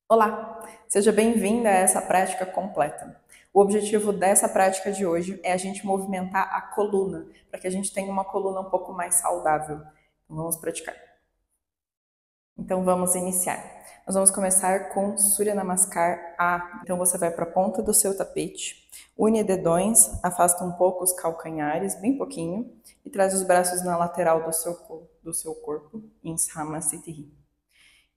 Olá, seja bem-vinda a essa prática completa. O objetivo dessa prática de hoje é a gente movimentar a coluna, para que a gente tenha uma coluna um pouco mais saudável. Então, vamos praticar. Então vamos iniciar. Nós vamos começar com Surya Namaskar A. Então você vai para a ponta do seu tapete, une dedões, afasta um pouco os calcanhares, bem pouquinho, e traz os braços na lateral do seu corpo, em Samasthiti.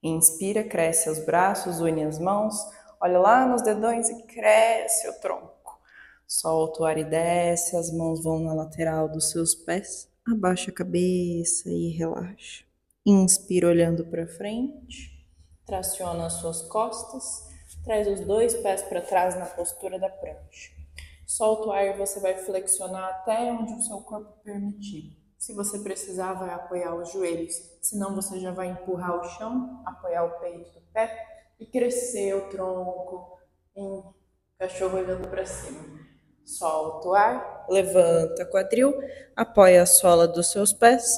Inspira, cresce os braços, une as mãos, olha lá nos dedões e cresce o tronco. Solta o ar e desce, as mãos vão na lateral dos seus pés, abaixa a cabeça e relaxa. Inspira olhando para frente, traciona as suas costas, traz os dois pés para trás na postura da prancha. Solta o ar e você vai flexionar até onde o seu corpo permitir. Se você precisar, vai apoiar os joelhos. Senão, você já vai empurrar o chão, apoiar o peito do pé e crescer o tronco em cachorro olhando para cima. Solta o ar, levanta o quadril, apoia a sola dos seus pés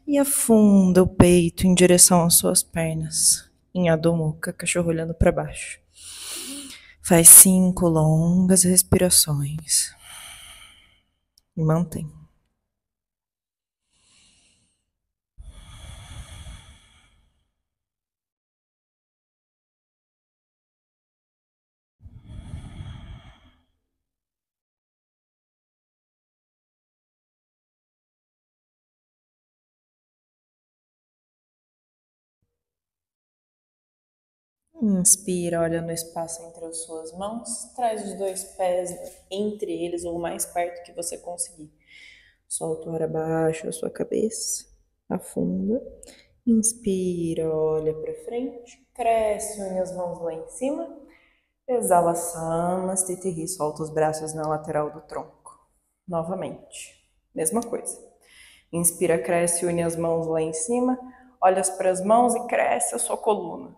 e afunda o peito em direção às suas pernas. Em Adho Mukha, cachorro olhando para baixo. Faz 5 longas respirações. E mantém. Inspira, olha no espaço entre as suas mãos, traz os dois pés entre eles ou o mais perto que você conseguir. Solta o ar abaixo a sua cabeça, afunda. Inspira, olha para frente, cresce, une as mãos lá em cima. Exala, Samasthiti, solta os braços na lateral do tronco. Novamente, mesma coisa. Inspira, cresce, une as mãos lá em cima, olha para as mãos e cresce a sua coluna.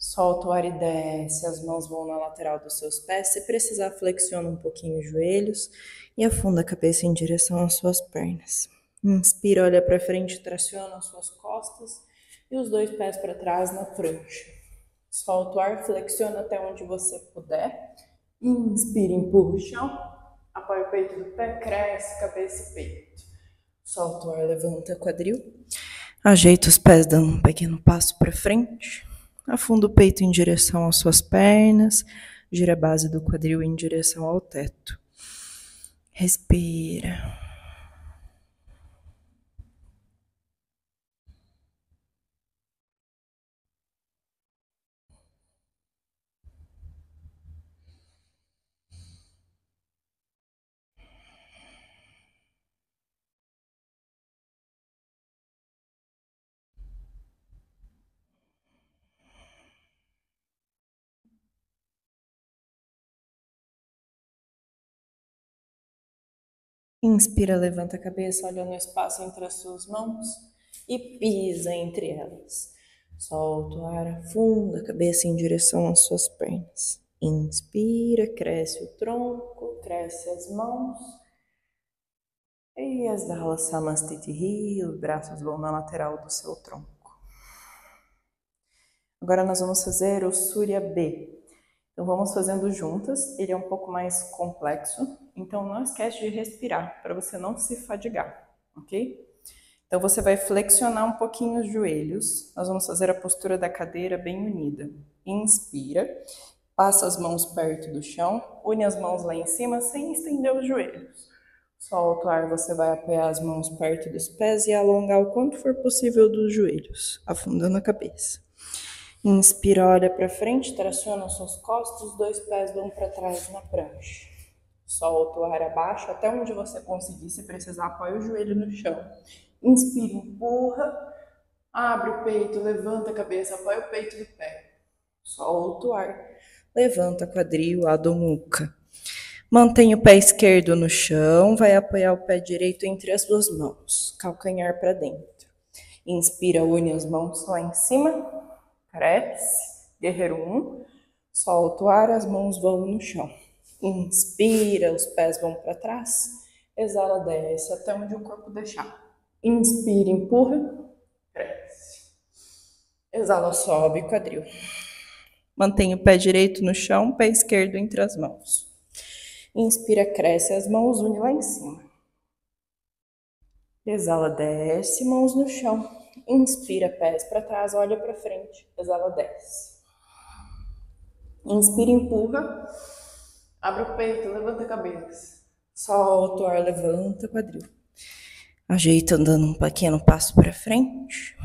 Solta o ar e desce, as mãos vão na lateral dos seus pés. Se precisar, flexiona um pouquinho os joelhos e afunda a cabeça em direção às suas pernas. Inspira, olha para frente, traciona as suas costas e os dois pés para trás na prancha. Solta o ar, flexiona até onde você puder. Inspira, empurra o chão, apoia o peito do pé, cresce cabeça e peito. Solta o ar, levanta o quadril. Ajeita os pés dando um pequeno passo para frente. Afunda o peito em direção às suas pernas. Gira a base do quadril em direção ao teto. Respira. Inspira, levanta a cabeça, olha no espaço entre as suas mãos e pisa entre elas. Solta o ar, afunda a cabeça em direção às suas pernas. Inspira, cresce o tronco, cresce as mãos. E exala, Samasthiti, os braços vão na lateral do seu tronco. Agora nós vamos fazer o Surya B. Então vamos fazendo juntas, ele é um pouco mais complexo, então não esquece de respirar, para você não se fadigar, ok? Então você vai flexionar um pouquinho os joelhos, nós vamos fazer a postura da cadeira bem unida. Inspira, passa as mãos perto do chão, une as mãos lá em cima sem estender os joelhos. Solta o ar, você vai apoiar as mãos perto dos pés e alongar o quanto for possível dos joelhos, afundando a cabeça. Inspira, olha para frente, traciona suas costas, os dois pés vão para trás na prancha. Solta o ar abaixo até onde você conseguir, se precisar, apoia o joelho no chão. Inspira, empurra, abre o peito, levanta a cabeça, apoia o peito do pé. Solta o ar, levanta quadril, Adho Mukha. Mantém o pé esquerdo no chão, vai apoiar o pé direito entre as duas mãos, calcanhar para dentro. Inspira, une as mãos lá em cima. Cresce, guerreiro 1, solta o ar, as mãos vão no chão. Inspira, os pés vão para trás, exala, desce até onde o corpo deixar. Inspira, empurra, cresce. Exala, sobe, quadril. Mantém o pé direito no chão, pé esquerdo entre as mãos. Inspira, cresce as mãos, une lá em cima. Exala, desce, mãos no chão. Inspira, pés para trás, olha para frente. Exala, desce. Inspira, empurra. Abre o peito, levanta a cabeça. Solta o ar, levanta o quadril. Ajeita andando um pequeno passo para frente.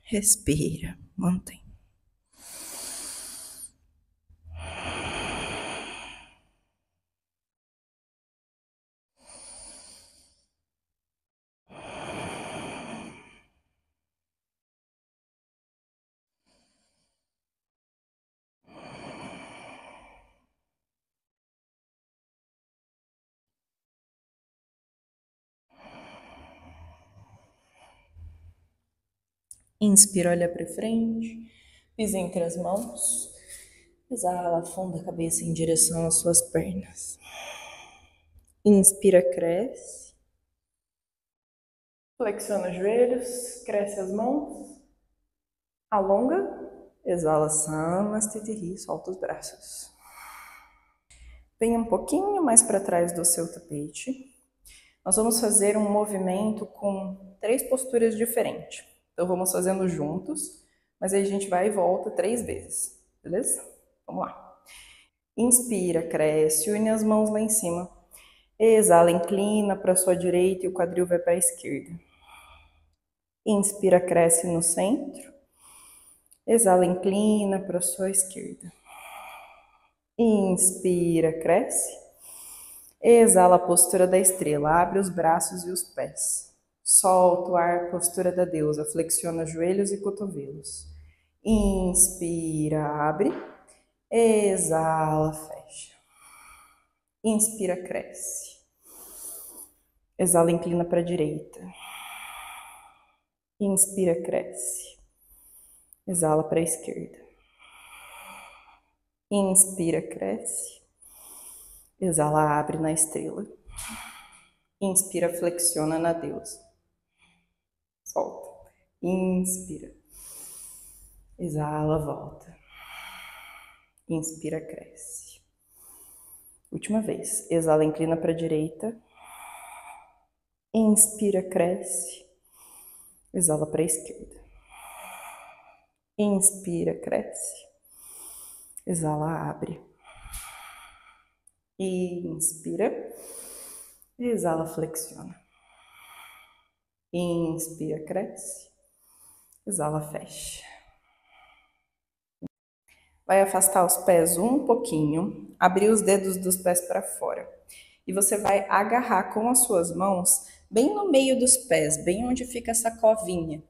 Respira, mantém. Inspira, olha para frente, pisa entre as mãos. Exala, afunda a cabeça em direção às suas pernas. Inspira, cresce. Flexiona os joelhos, cresce as mãos. Alonga. Exala, Samastiti, solta os braços. Venha um pouquinho mais para trás do seu tapete. Nós vamos fazer um movimento com 3 posturas diferentes. Então, vamos fazendo juntos, mas aí a gente vai e volta 3 vezes, beleza? Vamos lá. Inspira, cresce, une as mãos lá em cima. Exala, inclina para a sua direita e o quadril vai para a esquerda. Inspira, cresce no centro. Exala, inclina para a sua esquerda. Inspira, cresce. Exala, a postura da estrela. Abre os braços e os pés. Solta o ar, postura da deusa. Flexiona joelhos e cotovelos. Inspira, abre. Exala, fecha. Inspira, cresce. Exala, inclina para a direita. Inspira, cresce. Exala para a esquerda. Inspira, cresce. Exala, abre na estrela. Inspira, flexiona na deusa. Solta. Inspira. Exala, volta. Inspira, cresce. Última vez. Exala, inclina para a direita. Inspira, cresce. Exala para a esquerda. Inspira, cresce. Exala, abre. Inspira. Exala, flexiona. Inspira, cresce. Exala, fecha. Vai afastar os pés um pouquinho, abrir os dedos dos pés para fora. E você vai agarrar com as suas mãos bem no meio dos pés, bem onde fica essa covinha.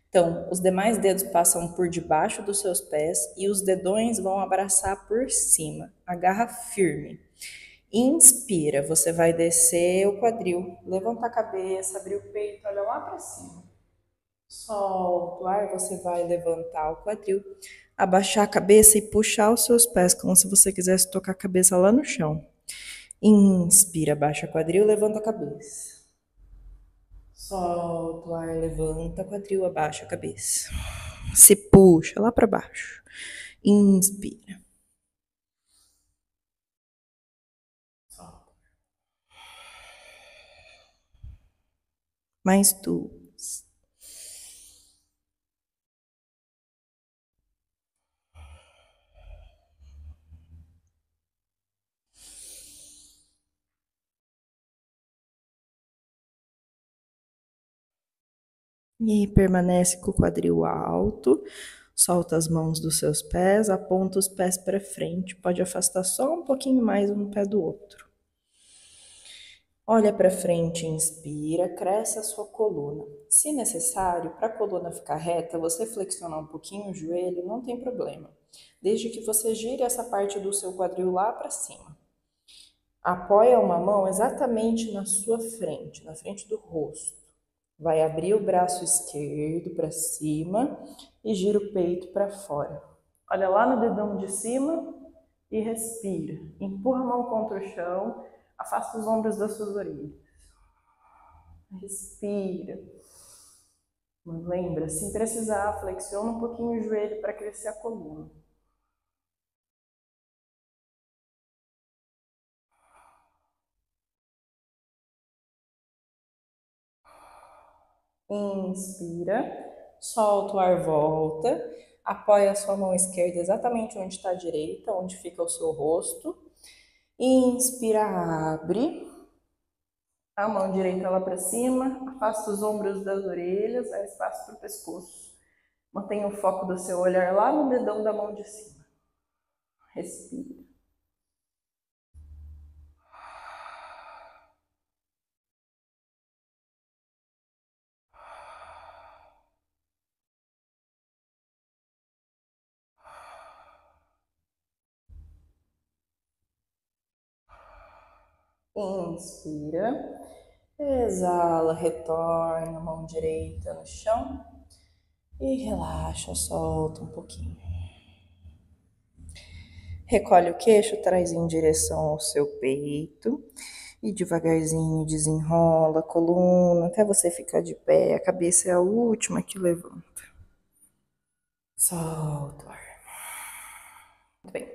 Então, os demais dedos passam por debaixo dos seus pés e os dedões vão abraçar por cima. Agarra firme. Inspira, você vai descer o quadril, levanta a cabeça, abrir o peito, olha lá para cima. Solta o ar, você vai levantar o quadril, abaixar a cabeça e puxar os seus pés, como se você quisesse tocar a cabeça lá no chão. Inspira, abaixa o quadril, levanta a cabeça. Solta o ar, levanta o quadril, abaixa a cabeça. Se puxa lá para baixo. Inspira. Solta. Mais 2. E permanece com o quadril alto. Solta as mãos dos seus pés, aponta os pés para frente. Pode afastar só um pouquinho mais um pé do outro. Olha para frente, inspira, cresce a sua coluna. Se necessário, para a coluna ficar reta, você flexionar um pouquinho o joelho, não tem problema. Desde que você gire essa parte do seu quadril lá para cima. Apoia uma mão exatamente na sua frente, na frente do rosto. Vai abrir o braço esquerdo para cima e gira o peito para fora. Olha lá no dedão de cima e respira. Empurra a mão contra o chão, afasta os ombros das suas orelhas. Respira. Lembra, se precisar, flexiona um pouquinho o joelho para crescer a coluna. Inspira, solta o ar, volta, apoia a sua mão esquerda exatamente onde está a direita, onde fica o seu rosto. Inspira, abre a mão direita lá para cima, afasta os ombros das orelhas, dá espaço para o pescoço. Mantenha o foco do seu olhar lá no dedão da mão de cima. Respira. Inspira, exala, retorna a mão direita no chão e relaxa, solta um pouquinho. Recolhe o queixo, traz em direção ao seu peito e devagarzinho desenrola a coluna até você ficar de pé. A cabeça é a última que levanta. Solta o ar. Muito bem.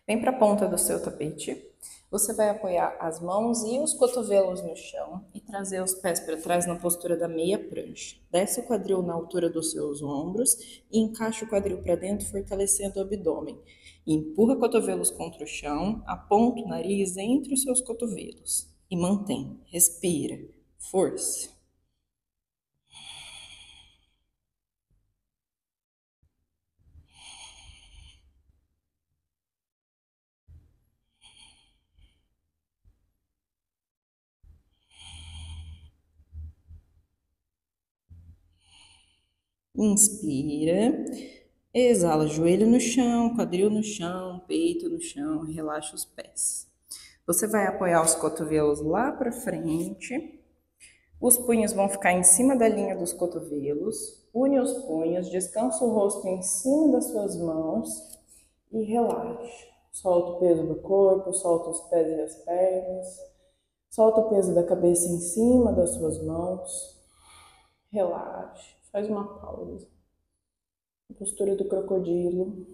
Vem para a ponta do seu tapete. Você vai apoiar as mãos e os cotovelos no chão e trazer os pés para trás na postura da meia prancha. Desce o quadril na altura dos seus ombros e encaixa o quadril para dentro, fortalecendo o abdômen. Empurra cotovelos contra o chão, aponta o nariz entre os seus cotovelos e mantém. Respira. Força. Inspira, exala, joelho no chão, quadril no chão, peito no chão, relaxa os pés. Você vai apoiar os cotovelos lá para frente, os punhos vão ficar em cima da linha dos cotovelos, une os punhos, descansa o rosto em cima das suas mãos e relaxa. Solta o peso do corpo, solta os pés e as pernas, solta o peso da cabeça em cima das suas mãos, relaxa. Faz uma pausa. Postura do crocodilo.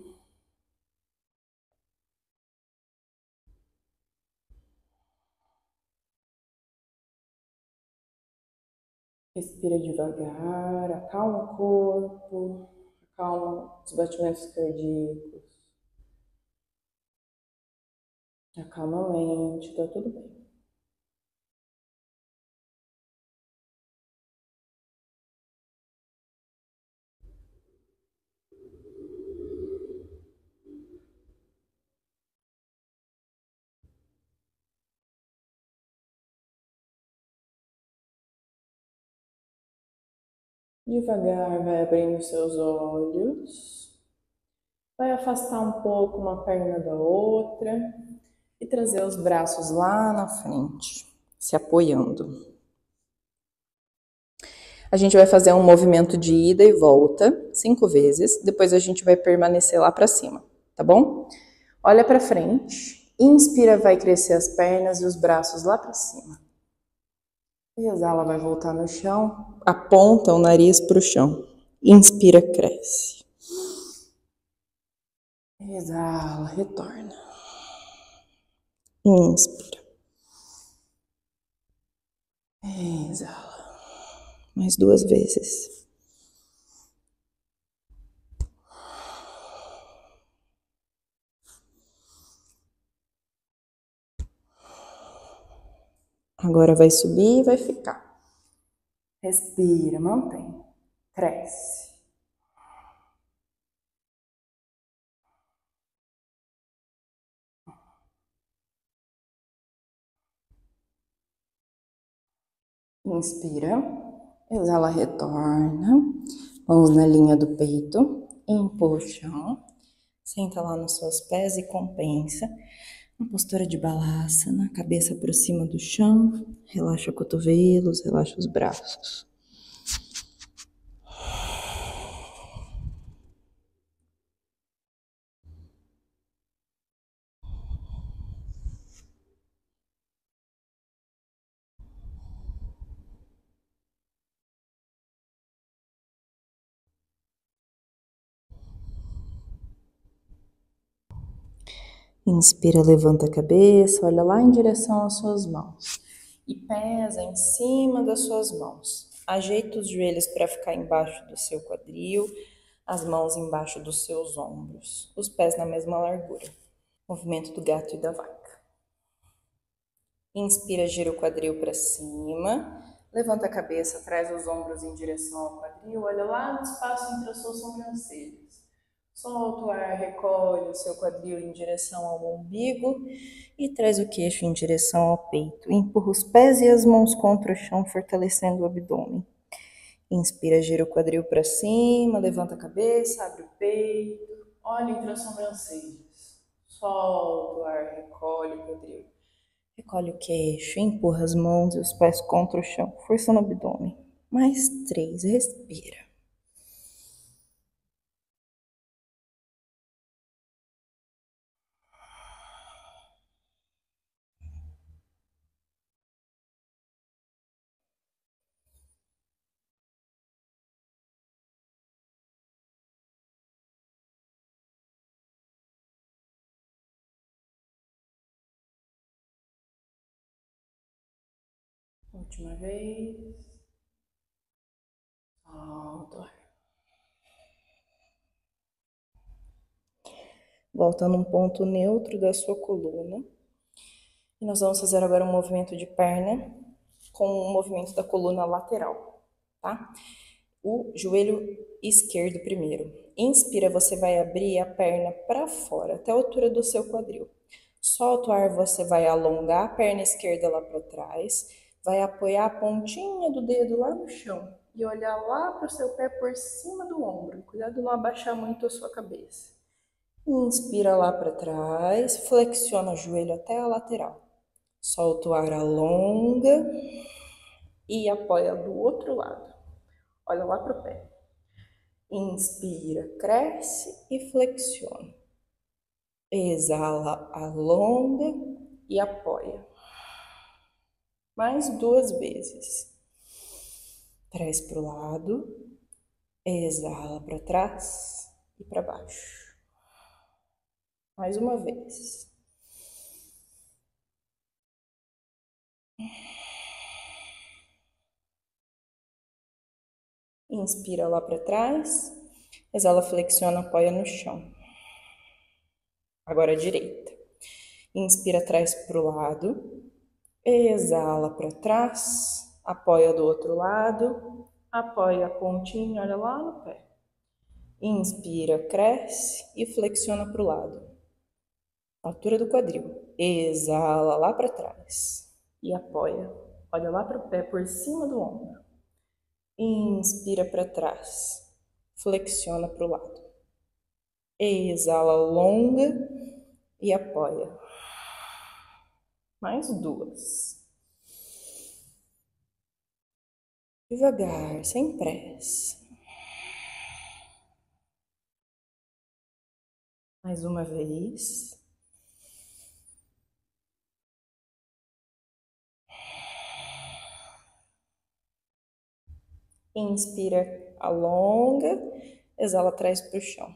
Respira devagar, acalma o corpo, acalma os batimentos cardíacos. Acalma a mente, tá tudo bem. Devagar, vai abrindo seus olhos, vai afastar um pouco uma perna da outra e trazer os braços lá na frente, se apoiando. A gente vai fazer um movimento de ida e volta 5 vezes, depois a gente vai permanecer lá para cima, tá bom? Olha para frente, inspira, vai crescer as pernas e os braços lá para cima. Exala, vai voltar no chão, aponta o nariz para o chão. Inspira, cresce. Exala, retorna. Inspira. Exala. Mais 2 vezes. Agora vai subir e vai ficar. Respira, mantém. Cresce. Inspira. Exala, retorna. Mãos na linha do peito. Empurra o chão. Senta lá nos seus pés e compensa. Uma postura de balasana, cabeça por cima do chão. Relaxa cotovelos, relaxa os braços. Inspira, levanta a cabeça, olha lá em direção às suas mãos. E pesa em cima das suas mãos. Ajeita os joelhos para ficar embaixo do seu quadril, as mãos embaixo dos seus ombros, os pés na mesma largura. Movimento do gato e da vaca. Inspira, gira o quadril para cima. Levanta a cabeça, traz os ombros em direção ao quadril. Olha lá no espaço entre as suas sobrancelhas. Solta o ar, recolhe o seu quadril em direção ao umbigo e traz o queixo em direção ao peito. Empurra os pés e as mãos contra o chão, fortalecendo o abdômen. Inspira, gira o quadril para cima, levanta a cabeça, abre o peito, olha entre as sobrancelhas. Solta o ar, recolhe o quadril. Recolhe o queixo, empurra as mãos e os pés contra o chão, forçando o abdômen. Mais 3, respira. Última vez. Solta o ar. Volta num ponto neutro da sua coluna. E nós vamos fazer agora um movimento de perna com o movimento da coluna lateral, tá? O joelho esquerdo primeiro. Inspira, você vai abrir a perna para fora, até a altura do seu quadril. Solta o ar, você vai alongar a perna esquerda lá para trás, vai apoiar a pontinha do dedo lá no chão e olhar lá para o seu pé por cima do ombro. Cuidado de não abaixar muito a sua cabeça. Inspira lá para trás, flexiona o joelho até a lateral. Solta o ar, alonga e apoia do outro lado. Olha lá para o pé. Inspira, cresce e flexiona. Exala, alonga e apoia. Mais 2 vezes. Traz para o lado. Exala para trás e para baixo. Mais uma vez. Inspira lá para trás. Exala, flexiona, apoia no chão. Agora a direita. Inspira, traz para o lado. Exala para trás. Apoia do outro lado. Apoia a pontinha, olha lá no pé. Inspira, cresce e flexiona para o lado. Altura do quadril. Exala lá para trás. E apoia. Olha lá para o pé por cima do ombro. Inspira para trás. Flexiona para o lado. Exala, longa e apoia. Mais 2. Devagar, sem pressa. Mais uma vez. Inspira, alonga, exala, traz para o chão.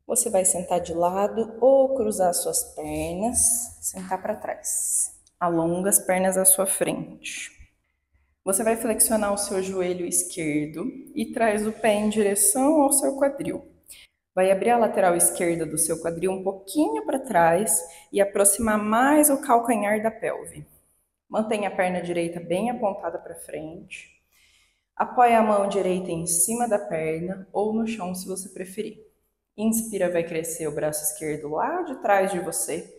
Você vai sentar de lado ou cruzar suas pernas, sentar para trás. Alonga as pernas à sua frente. Você vai flexionar o seu joelho esquerdo e traz o pé em direção ao seu quadril. Vai abrir a lateral esquerda do seu quadril um pouquinho para trás e aproximar mais o calcanhar da pelve. Mantenha a perna direita bem apontada para frente. Apoie a mão direita em cima da perna ou no chão se você preferir. Inspira, vai crescer o braço esquerdo lá de trás de você.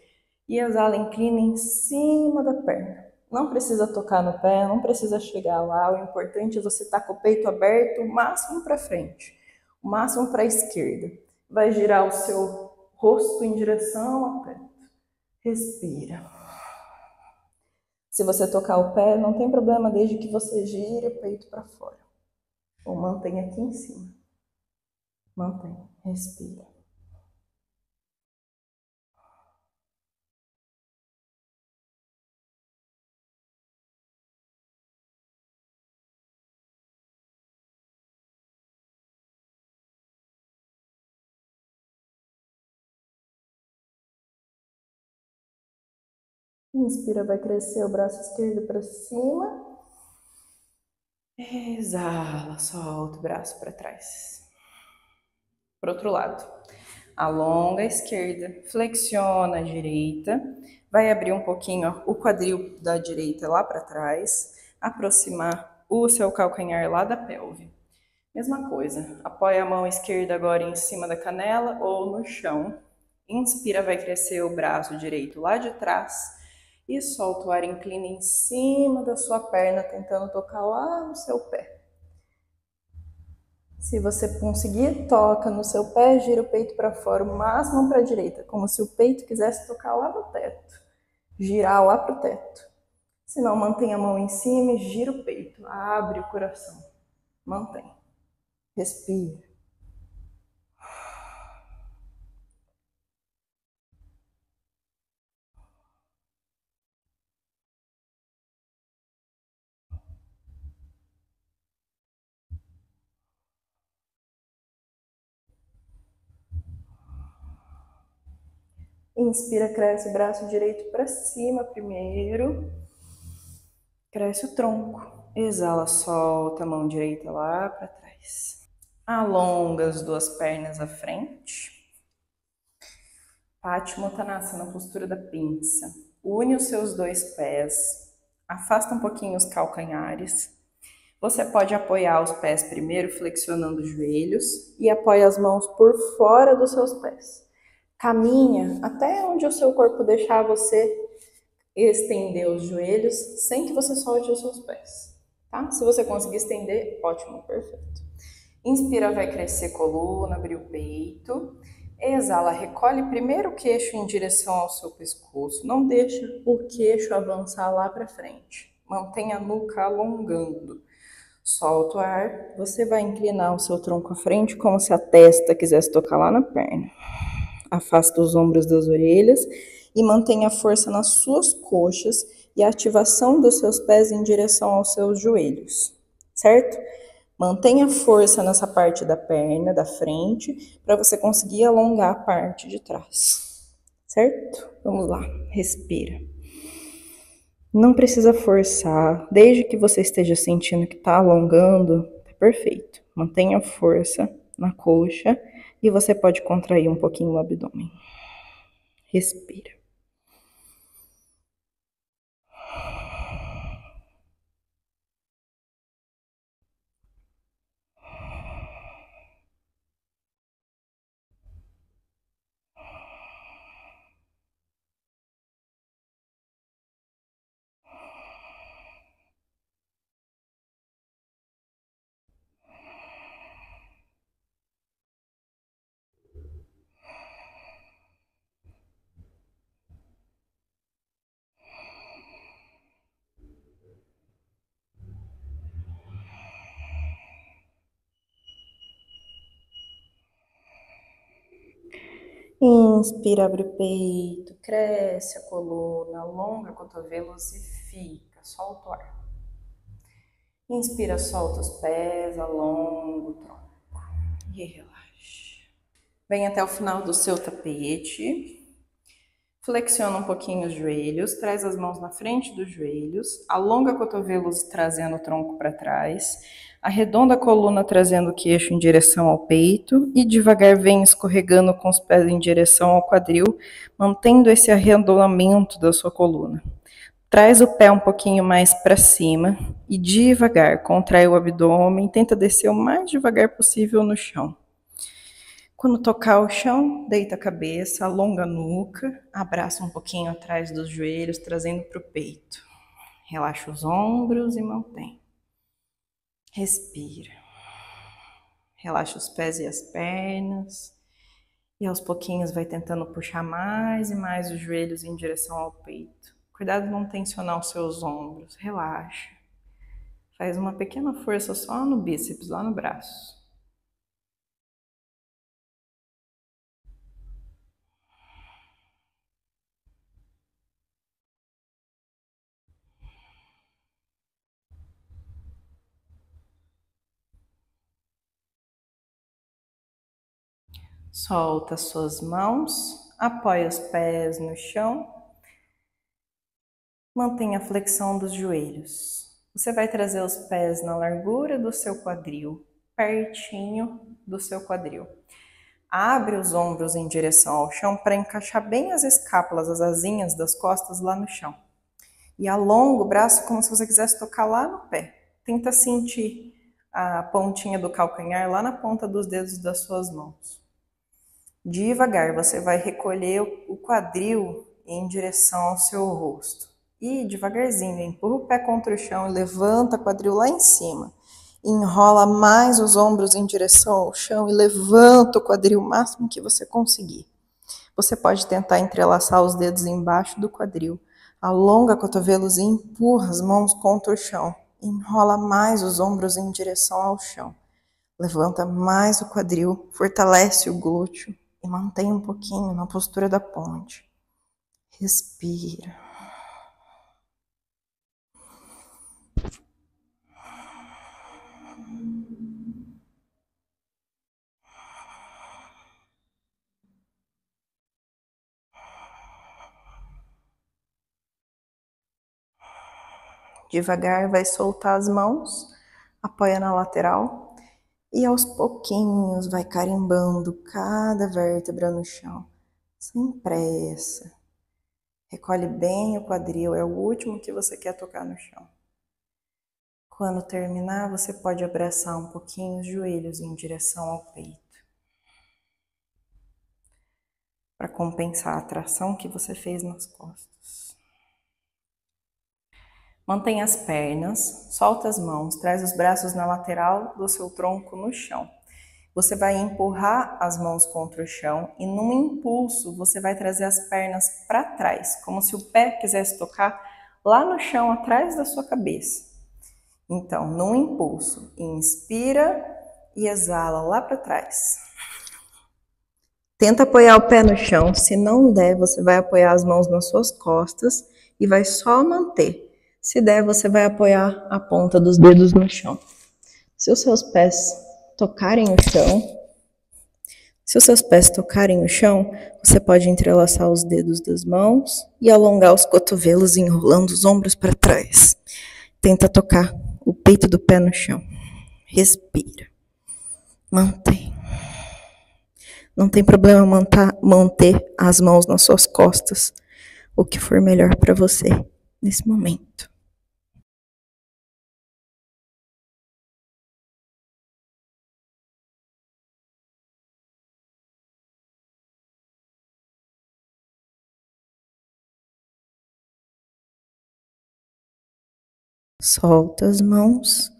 E exala, inclina em cima da perna. Não precisa tocar no pé, não precisa chegar lá. O importante é você estar com o peito aberto o máximo para frente, o máximo para a esquerda. Vai girar o seu rosto em direção ao pé. Respira. Se você tocar o pé, não tem problema, desde que você gire o peito para fora. Ou mantenha aqui em cima. Mantenha. Respira. Inspira, vai crescer o braço esquerdo para cima. Exala, solta o braço para trás. Pro outro lado. Alonga a esquerda, flexiona a direita, vai abrir um pouquinho o quadril da direita lá para trás, aproximar o seu calcanhar lá da pelve. Mesma coisa, apoia a mão esquerda agora em cima da canela ou no chão. Inspira, vai crescer o braço direito lá de trás e solta o ar, inclina em cima da sua perna, tentando tocar lá no seu pé. Se você conseguir, toca no seu pé, gira o peito para fora, o máximo para a direita, como se o peito quisesse tocar lá no teto, girar lá para o teto. Se não, mantém a mão em cima e gira o peito, abre o coração, mantém, respira. Inspira, cresce o braço direito para cima primeiro. Cresce o tronco. Exala, solta a mão direita lá para trás. Alonga as duas pernas à frente. Paschimottanasana, na postura da pinça. Une os seus dois pés. Afasta um pouquinho os calcanhares. Você pode apoiar os pés primeiro, flexionando os joelhos, e apoia as mãos por fora dos seus pés. Caminha até onde o seu corpo deixar você estender os joelhos, sem que você solte os seus pés, tá? Se você conseguir estender, ótimo, perfeito. Inspira, vai crescer coluna, abrir o peito. Exala, recolhe primeiro o queixo em direção ao seu pescoço. Não deixa o queixo avançar lá para frente. Mantenha a nuca alongando. Solta o ar, você vai inclinar o seu tronco à frente como se a testa quisesse tocar lá na perna. Afasta os ombros das orelhas e mantenha a força nas suas coxas e a ativação dos seus pés em direção aos seus joelhos, certo? Mantenha força nessa parte da perna, da frente, para você conseguir alongar a parte de trás, certo? Vamos lá, respira. Não precisa forçar, desde que você esteja sentindo que está alongando, tá perfeito. Mantenha força na coxa e você pode contrair um pouquinho o abdômen. Respira. Inspira, abre o peito, cresce a coluna, alonga cotovelos e fica, solta o ar. Inspira, solta os pés, alonga o tronco e relaxa. Vem até o final do seu tapete. Flexiona um pouquinho os joelhos, traz as mãos na frente dos joelhos, alonga cotovelos trazendo o tronco para trás, arredonda a coluna trazendo o queixo em direção ao peito e devagar vem escorregando com os pés em direção ao quadril, mantendo esse arredondamento da sua coluna. Traz o pé um pouquinho mais para cima e devagar contrai o abdômen, tenta descer o mais devagar possível no chão. Quando tocar o chão, deita a cabeça, alonga a nuca, abraça um pouquinho atrás dos joelhos, trazendo para o peito. Relaxa os ombros e mantém. Respira. Relaxa os pés e as pernas. E aos pouquinhos vai tentando puxar mais e mais os joelhos em direção ao peito. Cuidado de não tensionar os seus ombros. Relaxa. Faz uma pequena força só no bíceps, lá no braço. Solta as suas mãos, apoia os pés no chão, mantenha a flexão dos joelhos. Você vai trazer os pés na largura do seu quadril, pertinho do seu quadril. Abre os ombros em direção ao chão para encaixar bem as escápulas, as asinhas das costas lá no chão. E alonga o braço como se você quisesse tocar lá no pé. Tenta sentir a pontinha do calcanhar lá na ponta dos dedos das suas mãos. Devagar, você vai recolher o quadril em direção ao seu rosto. E devagarzinho, empurra o pé contra o chão e levanta o quadril lá em cima. Enrola mais os ombros em direção ao chão e levanta o quadril o máximo que você conseguir. Você pode tentar entrelaçar os dedos embaixo do quadril. Alonga cotovelos e empurra as mãos contra o chão. Enrola mais os ombros em direção ao chão. Levanta mais o quadril, fortalece o glúteo e mantém um pouquinho na postura da ponte. Respira. Devagar vai soltar as mãos, apoia na lateral e aos pouquinhos vai carimbando cada vértebra no chão, sem pressa. Recolhe bem o quadril, é o último que você quer tocar no chão. Quando terminar, você pode abraçar um pouquinho os joelhos em direção ao peito, para compensar a tração que você fez nas costas. Mantenha as pernas, solta as mãos, traz os braços na lateral do seu tronco no chão. Você vai empurrar as mãos contra o chão e num impulso você vai trazer as pernas para trás, como se o pé quisesse tocar lá no chão atrás da sua cabeça. Então, num impulso, inspira e exala lá para trás. Tenta apoiar o pé no chão, se não der, você vai apoiar as mãos nas suas costas e vai só manter. Se der, você vai apoiar a ponta dos dedos no chão. Se os seus pés tocarem o chão, você pode entrelaçar os dedos das mãos e alongar os cotovelos, enrolando os ombros para trás. Tenta tocar o peito do pé no chão. Respira. Mantém. Não tem problema manter as mãos nas suas costas, o que for melhor para você nesse momento. Solta as mãos,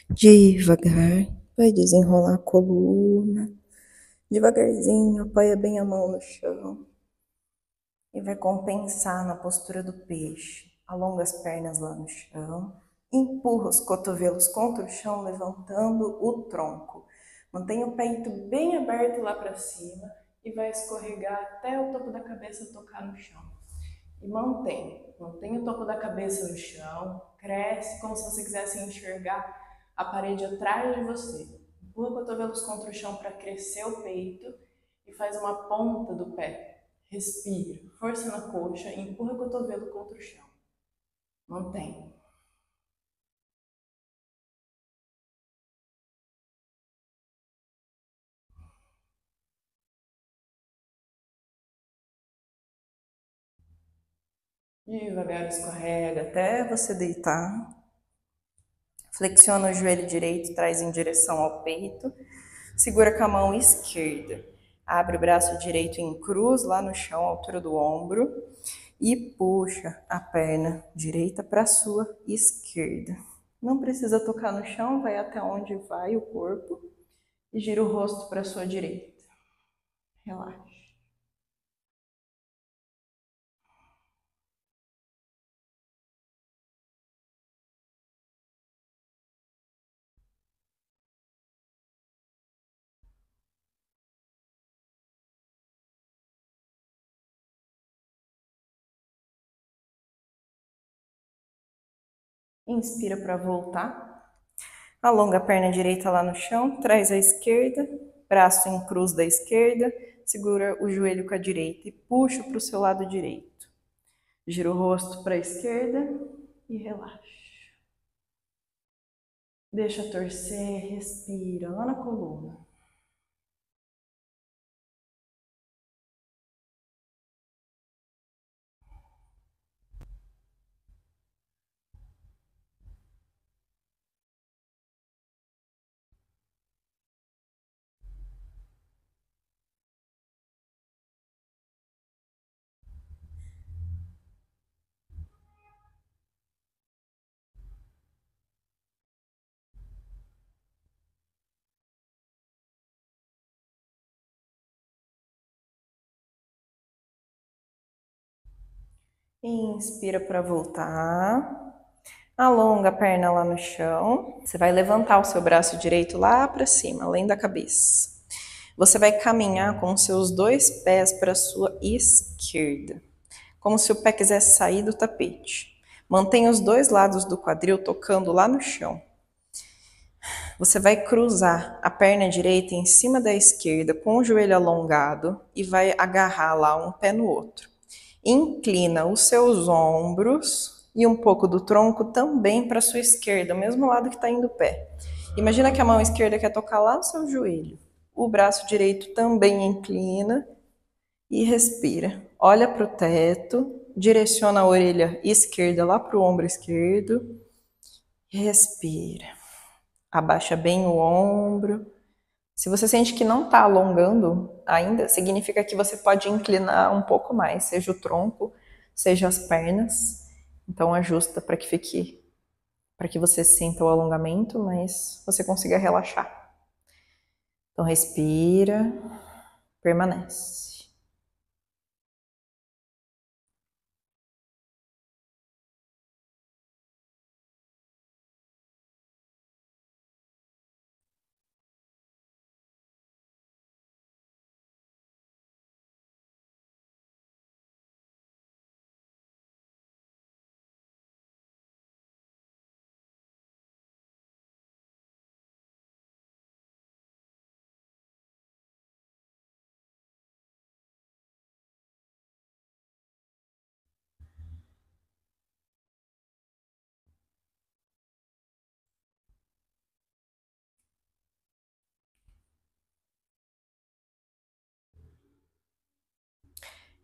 devagar, vai desenrolar a coluna, devagarzinho, apoia bem a mão no chão e vai compensar na postura do peixe. Alonga as pernas lá no chão, empurra os cotovelos contra o chão, levantando o tronco. Mantenha o peito bem aberto lá para cima e vai escorregar até o topo da cabeça tocar no chão. E mantém o topo da cabeça no chão, cresce como se você quisesse enxergar a parede atrás de você. Empurra cotovelos contra o chão para crescer o peito e faz uma ponta do pé. Respira, força na coxa e empurra o cotovelo contra o chão. Mantém. Devagar escorrega até você deitar. Flexiona o joelho direito, traz em direção ao peito. Segura com a mão esquerda. Abre o braço direito em cruz lá no chão, à altura do ombro. E puxa a perna direita para a sua esquerda. Não precisa tocar no chão, vai até onde vai o corpo. E gira o rosto para a sua direita. Relaxa. Inspira para voltar. Alonga a perna direita lá no chão, traz a esquerda, braço em cruz da esquerda, segura o joelho com a direita e puxa para o seu lado direito. Gira o rosto para a esquerda e relaxa. Deixa torcer, respira lá na coluna. Inspira para voltar. Alonga a perna lá no chão. Você vai levantar o seu braço direito lá para cima, além da cabeça. Você vai caminhar com os seus dois pés para a sua esquerda, como se o pé quisesse sair do tapete. Mantenha os dois lados do quadril tocando lá no chão. Você vai cruzar a perna direita em cima da esquerda com o joelho alongado e vai agarrar lá um pé no outro. Inclina os seus ombros e um pouco do tronco também para a sua esquerda, o mesmo lado que está indo o pé. Imagina que a mão esquerda quer tocar lá no seu joelho. O braço direito também inclina e respira. Olha para o teto, direciona a orelha esquerda lá para o ombro esquerdo. Respira. Abaixa bem o ombro. Se você sente que não está alongando ainda, significa que você pode inclinar um pouco mais, seja o tronco, seja as pernas. Então ajusta para que você sinta o alongamento, mas você consiga relaxar. Então respira, permanece.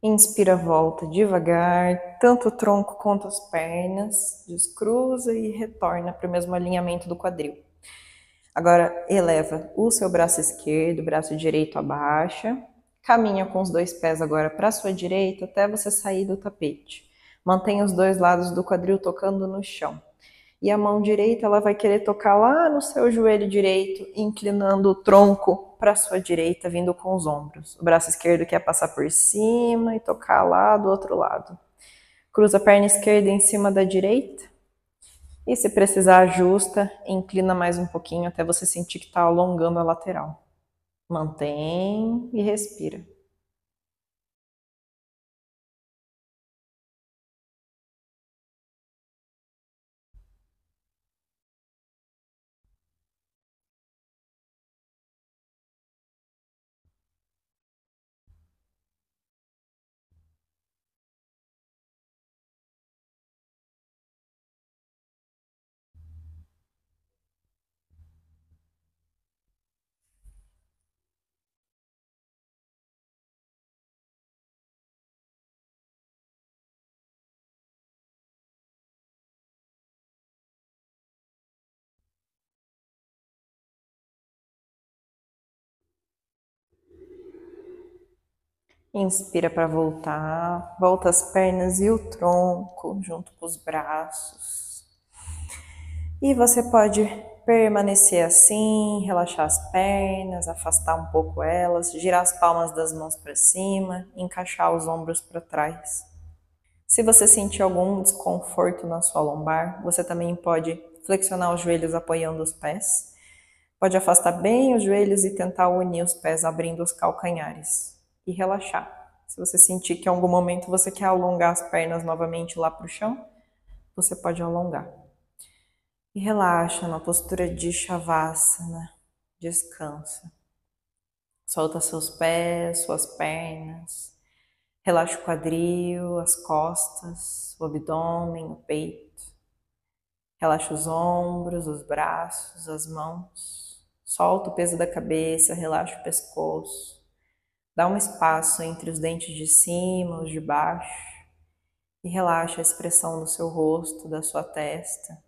Inspira, volta devagar, tanto o tronco quanto as pernas, descruza e retorna para o mesmo alinhamento do quadril. Agora eleva o seu braço esquerdo, o braço direito abaixa, caminha com os dois pés agora para a sua direita até você sair do tapete. Mantenha os dois lados do quadril tocando no chão. E a mão direita ela vai querer tocar lá no seu joelho direito, inclinando o tronco para a sua direita, vindo com os ombros. O braço esquerdo quer passar por cima e tocar lá do outro lado. Cruza a perna esquerda em cima da direita. E se precisar, ajusta, inclina mais um pouquinho até você sentir que está alongando a lateral. Mantém e respira. Inspira para voltar, volta as pernas e o tronco junto com os braços. E você pode permanecer assim, relaxar as pernas, afastar um pouco elas, girar as palmas das mãos para cima, encaixar os ombros para trás. Se você sentir algum desconforto na sua lombar, você também pode flexionar os joelhos apoiando os pés. Pode afastar bem os joelhos e tentar unir os pés abrindo os calcanhares e relaxar. Se você sentir que em algum momento você quer alongar as pernas novamente lá para o chão, você pode alongar. E relaxa na postura de Shavasana. Descansa. Solta seus pés, suas pernas. Relaxa o quadril, as costas, o abdômen, o peito. Relaxa os ombros, os braços, as mãos. Solta o peso da cabeça, relaxa o pescoço. Dá um espaço entre os dentes de cima, os de baixo. E relaxa a expressão do seu rosto, da sua testa,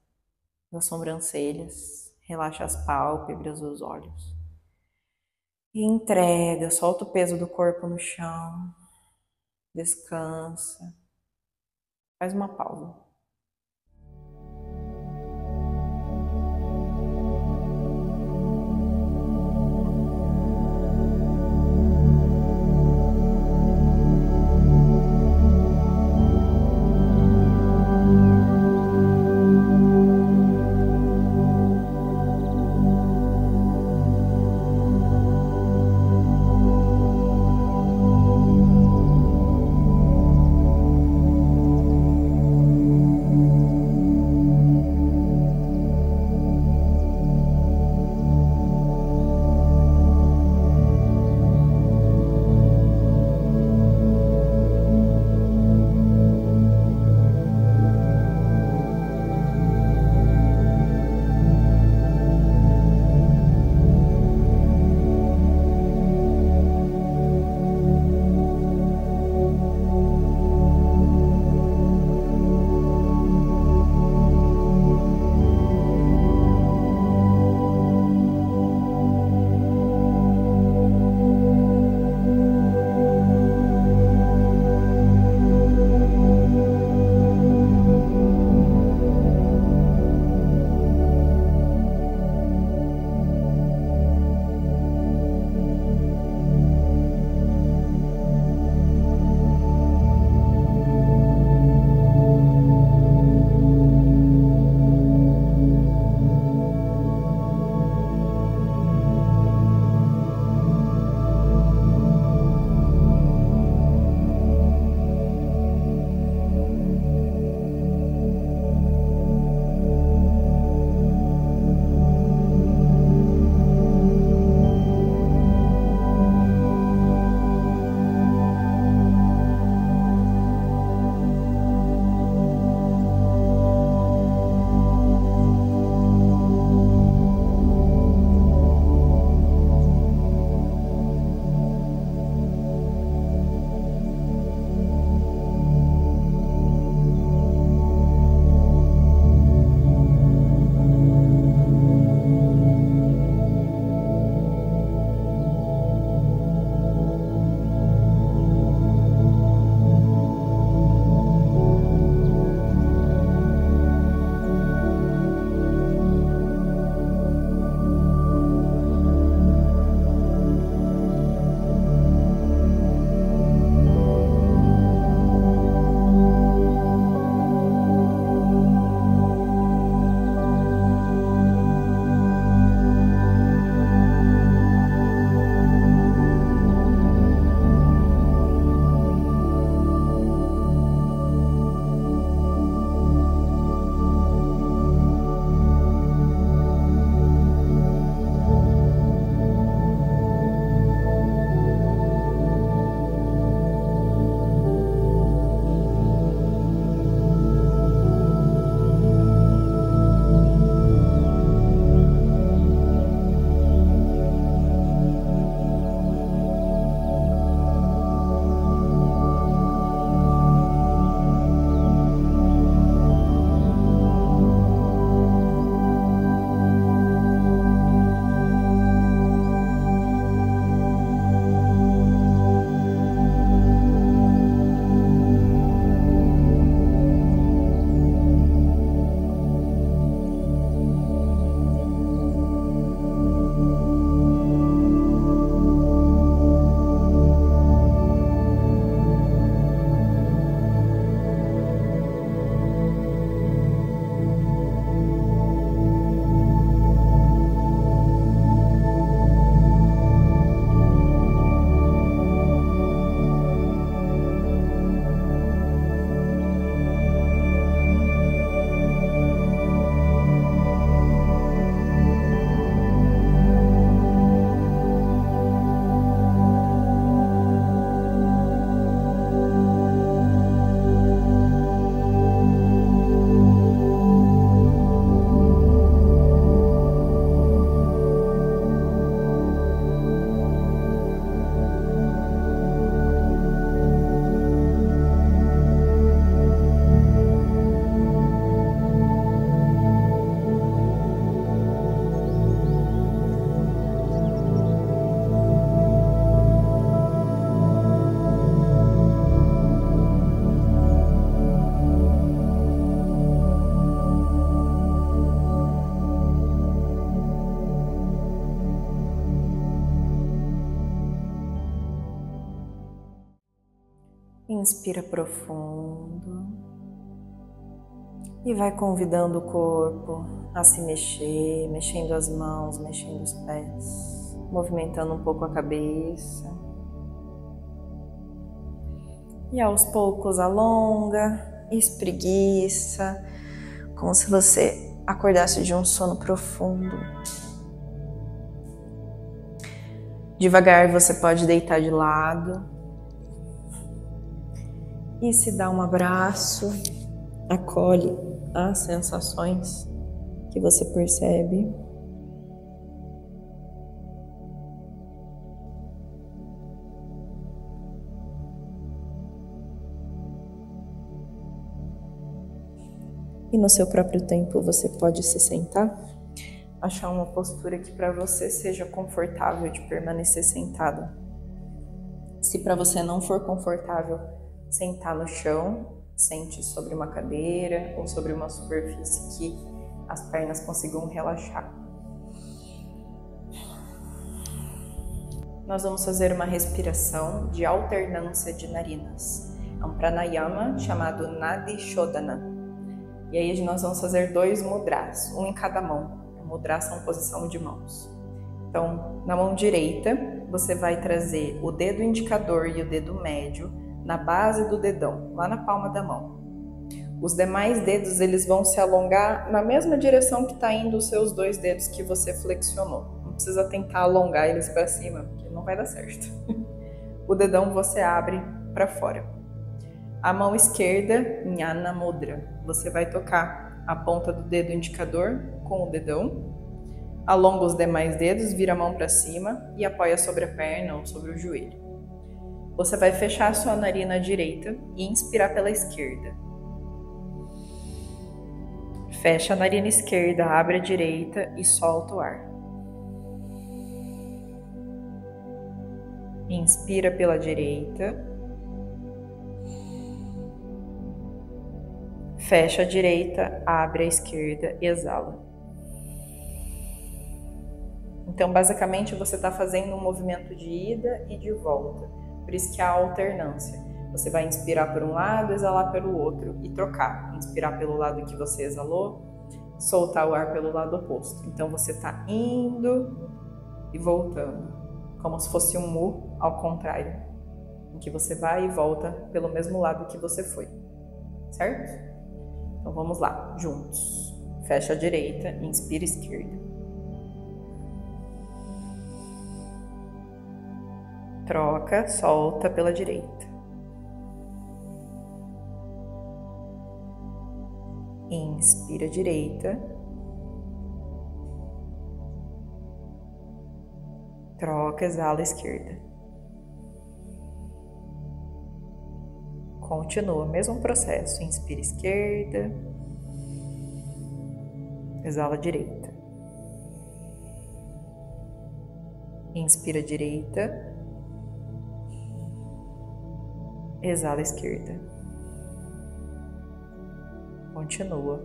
das sobrancelhas. Relaxa as pálpebras, os olhos. E entrega, solta o peso do corpo no chão. Descansa. Faz uma pausa. Inspira profundo e vai convidando o corpo a se mexer, mexendo as mãos, mexendo os pés, movimentando um pouco a cabeça. E aos poucos alonga, espreguiça, como se você acordasse de um sono profundo. Devagar você pode deitar de lado e se dar um abraço, acolhe as sensações que você percebe. E no seu próprio tempo você pode se sentar, achar uma postura que para você seja confortável de permanecer sentado. Se para você não for confortável sentar no chão, sente sobre uma cadeira ou sobre uma superfície que as pernas consigam relaxar. Nós vamos fazer uma respiração de alternância de narinas. É um pranayama chamado Nadi Shodhana. E aí nós vamos fazer 2 mudras, um em cada mão. Mudras são posição de mãos. Então, na mão direita, você vai trazer o dedo indicador e o dedo médio na base do dedão, lá na palma da mão. Os demais dedos, eles vão se alongar na mesma direção que está indo os seus 2 dedos que você flexionou. Não precisa tentar alongar eles para cima, porque não vai dar certo. O dedão você abre para fora. A mão esquerda, Jnana Mudra, você vai tocar a ponta do dedo indicador com o dedão, alonga os demais dedos, vira a mão para cima e apoia sobre a perna ou sobre o joelho. Você vai fechar a sua narina direita e inspirar pela esquerda. Fecha a narina esquerda, abre a direita e solta o ar. Inspira pela direita. Fecha a direita, abre a esquerda, exala. Então, basicamente, você está fazendo um movimento de ida e de volta. Por isso que há alternância. Você vai inspirar por um lado, exalar pelo outro e trocar. Inspirar pelo lado que você exalou, soltar o ar pelo lado oposto. Então, você está indo e voltando, como se fosse um mu ao contrário, em que você vai e volta pelo mesmo lado que você foi, certo? Então vamos lá, juntos. Fecha a direita, inspira a esquerda. Troca, solta pela direita. Inspira a direita. Troca, exala a esquerda. Continua, mesmo processo. Inspira a esquerda. Exala a direita. Inspira a direita. Exala a esquerda. Continua.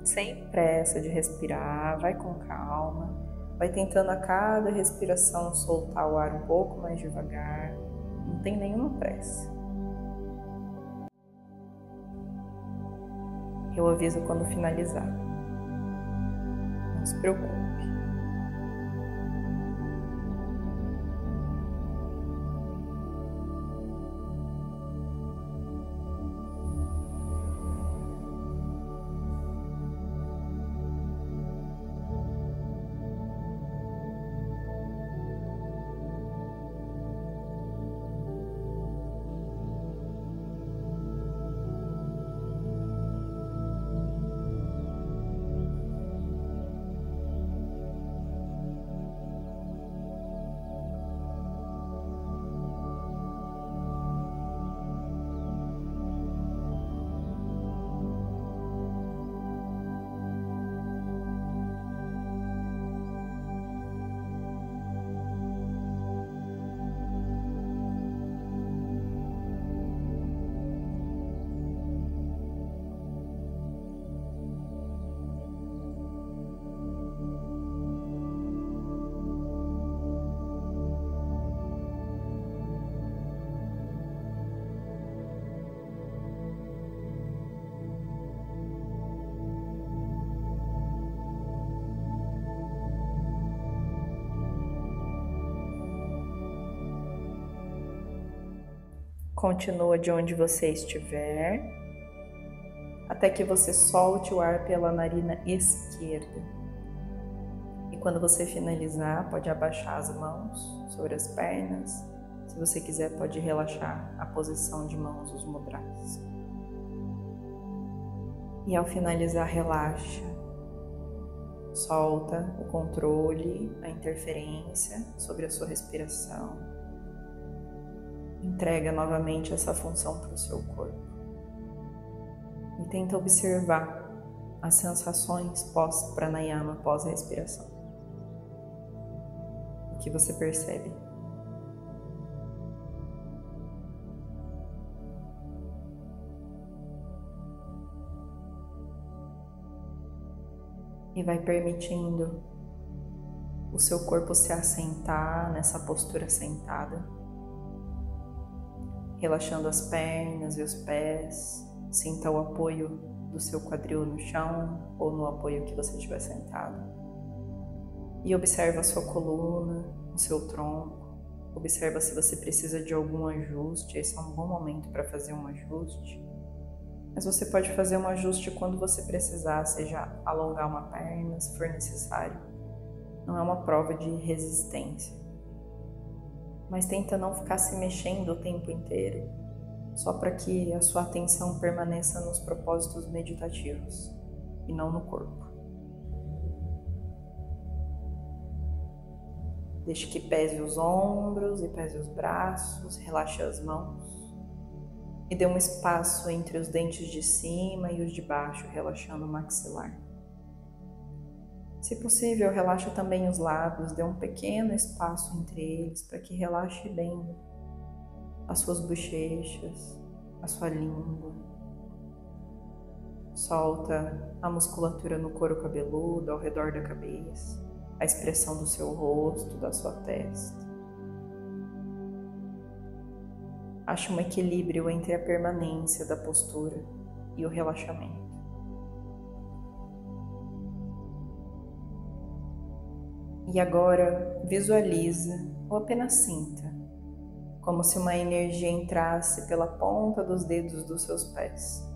Sem pressa de respirar, vai com calma. Vai tentando a cada respiração soltar o ar um pouco mais devagar. Não tem nenhuma pressa. Eu aviso quando finalizar. Não se preocupe. Continua de onde você estiver, até que você solte o ar pela narina esquerda. E quando você finalizar, pode abaixar as mãos sobre as pernas. Se você quiser, pode relaxar a posição de mãos, os mudras. E ao finalizar, relaxa. Solta o controle, a interferência sobre a sua respiração. Entrega novamente essa função para o seu corpo. E tenta observar as sensações pós-pranayama, pós-respiração. O que você percebe? E vai permitindo o seu corpo se assentar nessa postura sentada, relaxando as pernas e os pés. Sinta o apoio do seu quadril no chão ou no apoio que você estiver sentado. E observa a sua coluna, o seu tronco. Observa se você precisa de algum ajuste. Esse é um bom momento para fazer um ajuste. Mas você pode fazer um ajuste quando você precisar, seja alongar uma perna, se for necessário. Não é uma prova de resistência. Mas tenta não ficar se mexendo o tempo inteiro, só para que a sua atenção permaneça nos propósitos meditativos e não no corpo. Deixe que pese os ombros e pese os braços, relaxe as mãos. E dê um espaço entre os dentes de cima e os de baixo, relaxando o maxilar. Se possível, relaxe também os lábios, dê um pequeno espaço entre eles para que relaxe bem as suas bochechas, a sua língua. Solta a musculatura no couro cabeludo, ao redor da cabeça, a expressão do seu rosto, da sua testa. Ache um equilíbrio entre a permanência da postura e o relaxamento. E agora visualiza ou apenas sinta como se uma energia entrasse pela ponta dos dedos dos seus pés.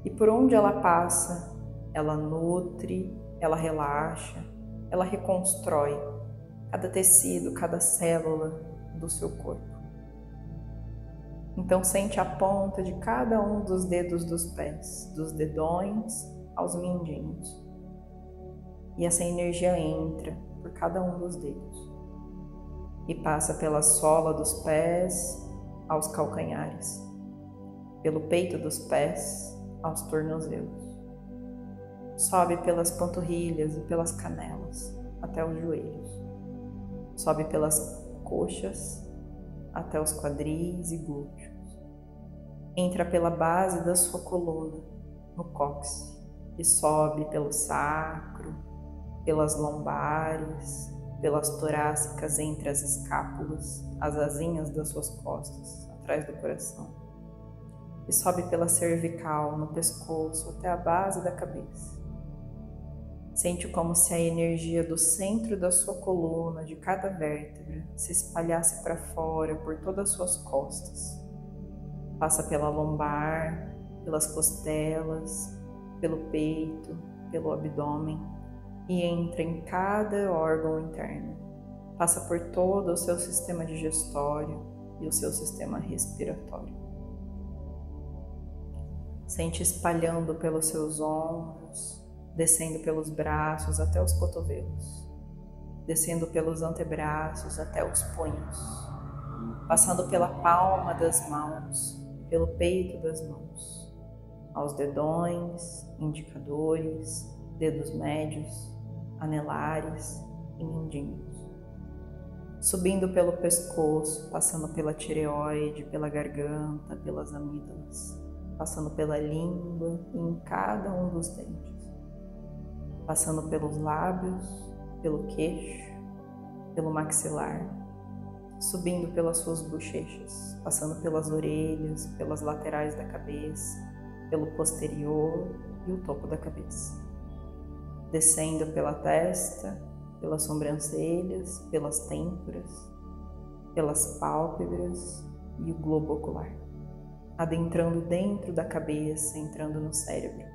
E por onde ela passa, ela nutre, ela relaxa, ela reconstrói cada tecido, cada célula do seu corpo. Então sente a ponta de cada um dos dedos dos pés, dos dedões aos mindinhos. E essa energia entra por cada um dos dedos e passa pela sola dos pés aos calcanhares, pelo peito dos pés aos tornozelos. Sobe pelas panturrilhas e pelas canelas até os joelhos. Sobe pelas coxas até os quadris e glúteos. Entra pela base da sua coluna, no cóccix, e sobe pelo sacro, pelas lombares, pelas torácicas entre as escápulas, as asinhas das suas costas, atrás do coração. E sobe pela cervical, no pescoço, até a base da cabeça. Sente como se a energia do centro da sua coluna, de cada vértebra, se espalhasse para fora por todas as suas costas. Passa pela lombar, pelas costelas, pelo peito, pelo abdômen e entra em cada órgão interno. Passa por todo o seu sistema digestório e o seu sistema respiratório. Sente espalhando pelos seus ombros, descendo pelos braços até os cotovelos, descendo pelos antebraços até os punhos, passando pela palma das mãos, pelo peito das mãos, aos dedões, indicadores, dedos médios, anelares e mindinhos, subindo pelo pescoço, passando pela tireoide, pela garganta, pelas amígdalas, passando pela língua e em cada um dos dentes, passando pelos lábios, pelo queixo, pelo maxilar, subindo pelas suas bochechas, passando pelas orelhas, pelas laterais da cabeça, pelo posterior e o topo da cabeça, descendo pela testa, pelas sobrancelhas, pelas têmporas, pelas pálpebras, e o globo ocular, adentrando dentro da cabeça, entrando no cérebro,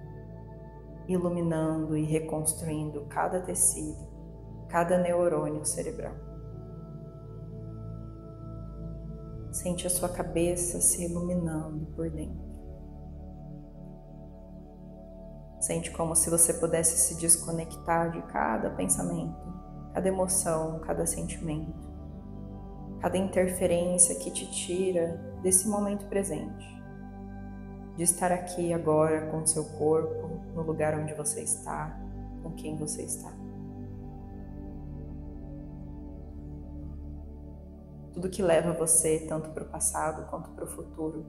iluminando e reconstruindo cada tecido, cada neurônio cerebral. Sente a sua cabeça se iluminando por dentro. Sente como se você pudesse se desconectar de cada pensamento, cada emoção, cada sentimento, cada interferência que te tira desse momento presente, de estar aqui agora com o seu corpo, no lugar onde você está, com quem você está. Tudo que leva você tanto para o passado quanto para o futuro,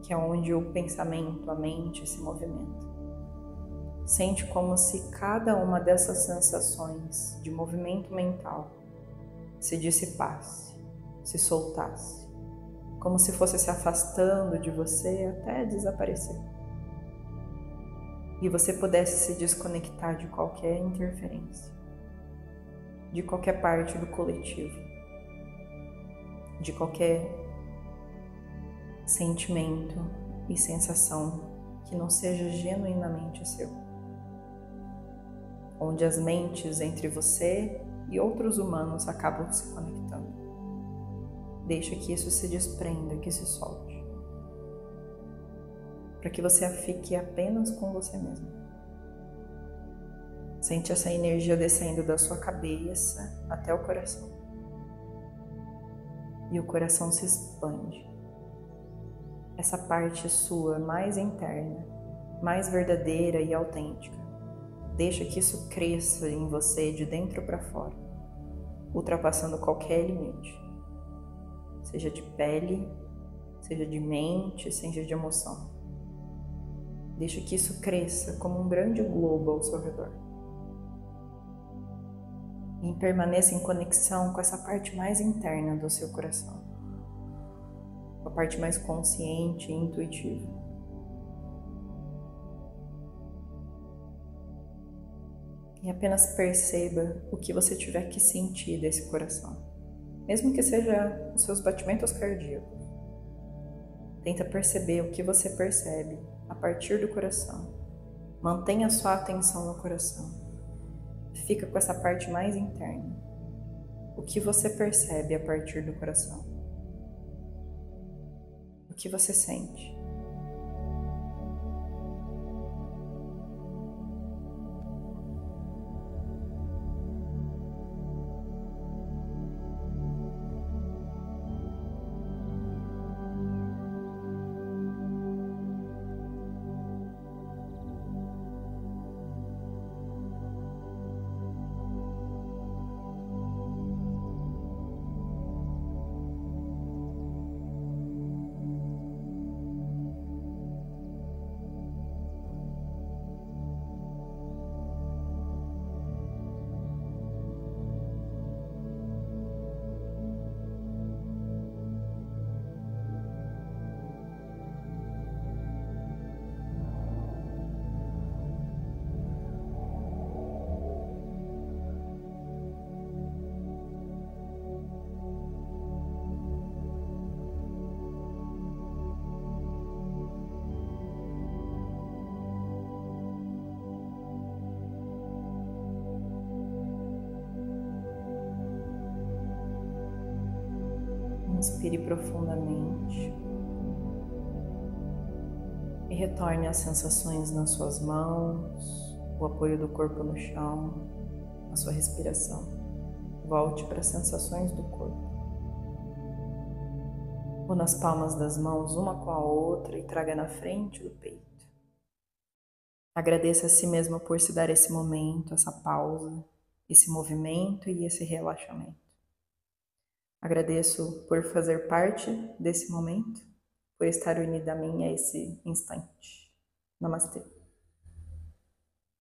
que é onde o pensamento, a mente se movimenta. Sente como se cada uma dessas sensações de movimento mental se dissipasse, se soltasse, como se fosse se afastando de você até desaparecer. E você pudesse se desconectar de qualquer interferência, de qualquer parte do coletivo, de qualquer sentimento e sensação que não seja genuinamente seu, onde as mentes entre você e outros humanos acabam se conectando. Deixa que isso se desprenda, que se solte, para que você fique apenas com você mesmo. Sente essa energia descendo da sua cabeça até o coração. E o coração se expande. Essa parte sua mais interna, mais verdadeira e autêntica. Deixa que isso cresça em você de dentro para fora, ultrapassando qualquer limite. Seja de pele, seja de mente, seja de emoção. Deixa que isso cresça como um grande globo ao seu redor. E permaneça em conexão com essa parte mais interna do seu coração, com a parte mais consciente e intuitiva. E apenas perceba o que você tiver que sentir desse coração, mesmo que seja os seus batimentos cardíacos. Tenta perceber o que você percebe a partir do coração. Mantenha sua atenção no coração. Fica com essa parte mais interna. O que você percebe a partir do coração? O que você sente? Inspire profundamente e retorne às sensações nas suas mãos, o apoio do corpo no chão, a sua respiração. Volte para as sensações do corpo. Une as palmas das mãos uma com a outra e traga na frente do peito. Agradeça a si mesmo por se dar esse momento, essa pausa, esse movimento e esse relaxamento. Agradeço por fazer parte desse momento, por estar unida a mim a esse instante. Namastê.